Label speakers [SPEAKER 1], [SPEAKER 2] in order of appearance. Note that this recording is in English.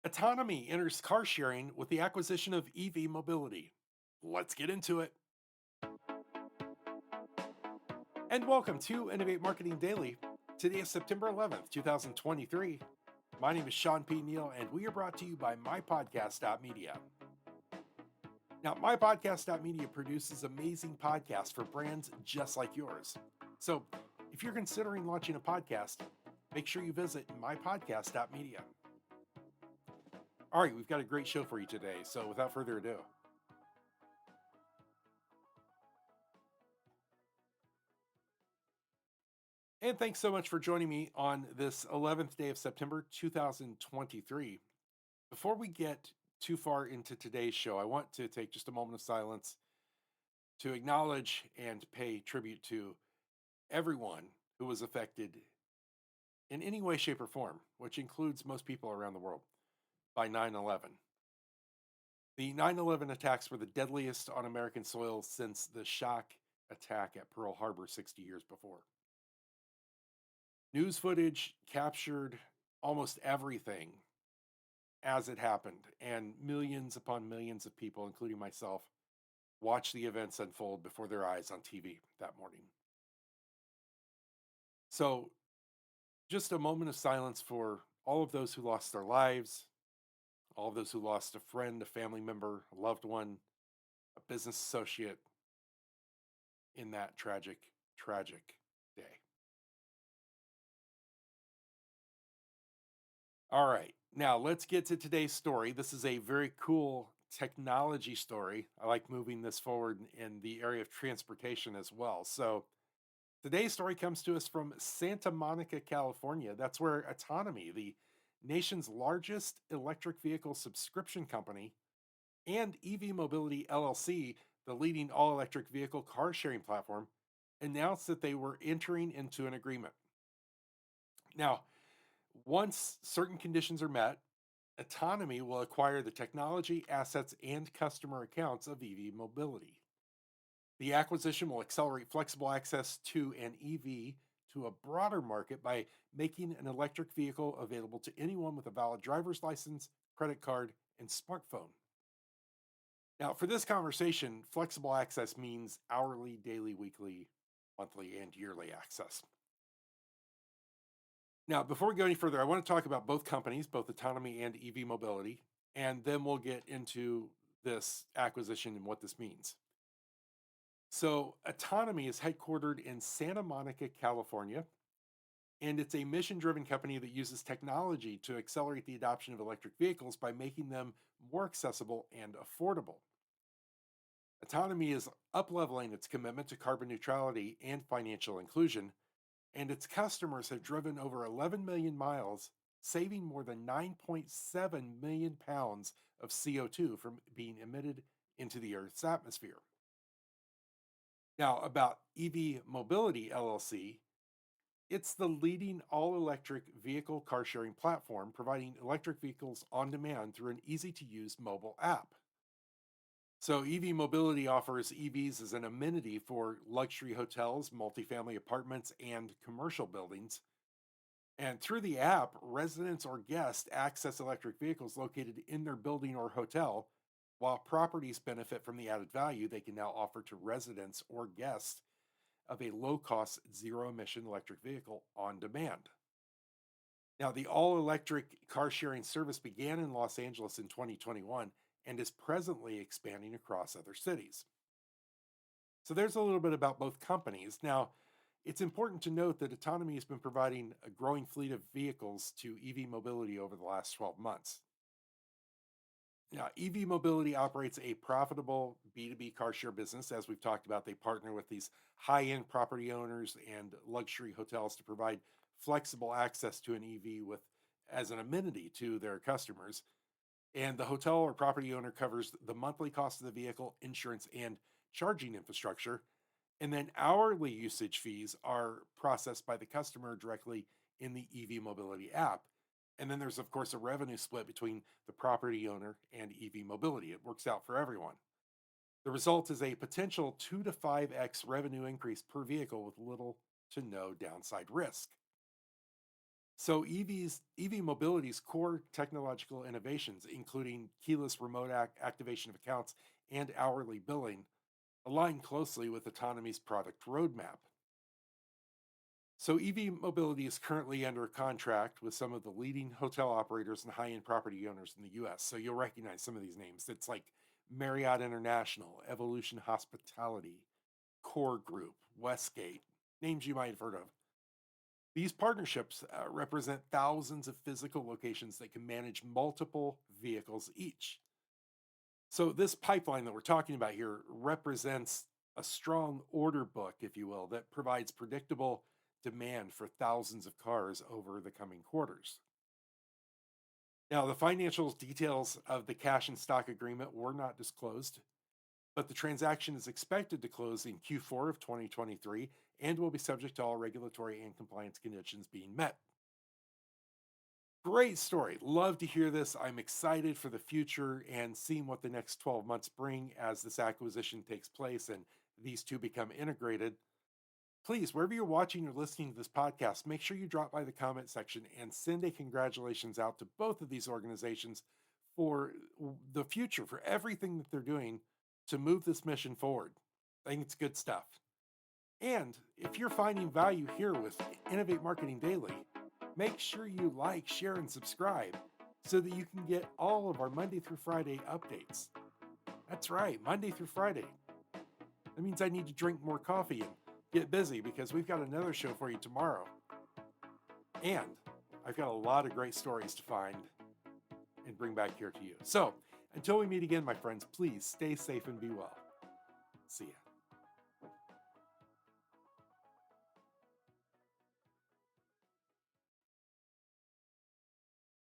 [SPEAKER 1] Autonomy enters car sharing with the acquisition of EV mobility. Let's get into it. And welcome to Innovate Marketing Daily. Today is September 11th, 2023. My name is Sean P. Neal, and we are brought to you by MyPodcast.Media. Now, MyPodcast.Media produces amazing podcasts for brands just like yours. So, if you're considering launching a podcast, make sure you visit mypodcast.media. All right, we've got a great show for you today. So, without further ado, and thanks so much for joining me on this 11th day of September 2023. Before we get too far into today's show, I want to take just a moment of silence to acknowledge and pay tribute to everyone who was affected in any way, shape, or form, which includes most people around the world, by 9/11. The 9/11 attacks were the deadliest on American soil since the shock attack at Pearl Harbor 60 years before. News footage captured almost everything as it happened, and millions upon millions of people, including myself, watched the events unfold before their eyes on TV that morning. So, just a moment of silence for all of those who lost their lives, all of those who lost a friend, a family member, a loved one, a business associate in that tragic, tragic day. All right. Now let's get to today's story. This is a very cool technology story. I like moving this forward in the area of transportation as well. So today's story comes to us from Santa Monica, California. That's where Autonomy, the nation's largest electric vehicle subscription company, and EV Mobility LLC, the leading all electric vehicle car sharing platform, announced that they were entering into an agreement. Now, once certain conditions are met, Autonomy will acquire the technology, assets, and customer accounts of EV Mobility. The acquisition will accelerate flexible access to an EV to a broader market by making an electric vehicle available to anyone with a valid driver's license, credit card, and smartphone. Now, for this conversation, flexible access means hourly, daily, weekly, monthly, and yearly access. Now, before we go any further, I want to talk about both companies, both Autonomy and EV Mobility, and then we'll get into this acquisition and what this means. So, Autonomy is headquartered in Santa Monica, California, and it's a mission driven company that uses technology to accelerate the adoption of electric vehicles by making them more accessible and affordable. Autonomy is upleveling its commitment to carbon neutrality and financial inclusion, and its customers have driven over 11 million miles, saving more than 9.7 million pounds of CO2 from being emitted into the Earth's atmosphere. Now, about EV Mobility LLC, it's the leading all electric vehicle car sharing platform, providing electric vehicles on demand through an easy to use mobile app. So, EV Mobility offers EVs as an amenity for luxury hotels, multifamily apartments, and commercial buildings. And through the app, residents or guests access electric vehicles located in their building or hotel, while properties benefit from the added value they can now offer to residents or guests of a low cost, zero emission electric vehicle on demand. Now, the all electric car sharing service began in Los Angeles in 2021 and is presently expanding across other cities. So there's a little bit about both companies. Now, it's important to note that Autonomy has been providing a growing fleet of vehicles to EV Mobility over the last 12 months. Now, EV Mobility operates a profitable B2B car share business. As we've talked about, they partner with these high end property owners and luxury hotels to provide flexible access to an EV with as an amenity to their customers. And the hotel or property owner covers the monthly cost of the vehicle, insurance, and charging infrastructure. And then hourly usage fees are processed by the customer directly in the EV Mobility app. And then there's, of course, a revenue split between the property owner and EV Mobility. It works out for everyone. The result is a potential 2 to 5x revenue increase per vehicle with little to no downside risk. So EV mobility's core technological innovations, including keyless remote activation of accounts and hourly billing, align closely with Autonomy's product roadmap. So EV mobility is currently under a contract with some of the leading hotel operators and high-end property owners in the US. So you'll recognize some of these names. It's like Marriott International, Evolution Hospitality, Core Group, Westgate, names you might have heard of. These partnerships represent thousands of physical locations that can manage multiple vehicles each. So, this pipeline that we're talking about here represents a strong order book, if you will, that provides predictable demand for thousands of cars over the coming quarters. Now, the financial details of the cash and stock agreement were not disclosed, but the transaction is expected to close in Q4 of 2023 and will be subject to all regulatory and compliance conditions being met. Great story. Love to hear this. I'm excited for the future and seeing what the next 12 months bring as this acquisition takes place and these two become integrated. Please, wherever you're watching or listening to this podcast, make sure you drop by the comment section and send a congratulations out to both of these organizations for the future, for everything that they're doing to move this mission forward. I think it's good stuff. And if you're finding value here with Innovate Marketing Daily, make sure you like, share, and subscribe so that you can get all of our Monday through Friday updates. That's right, Monday through Friday. That means I need to drink more coffee and get busy because we've got another show for you tomorrow. And I've got a lot of great stories to find and bring back here to you. So until we meet again, my friends, please stay safe and be well. See ya.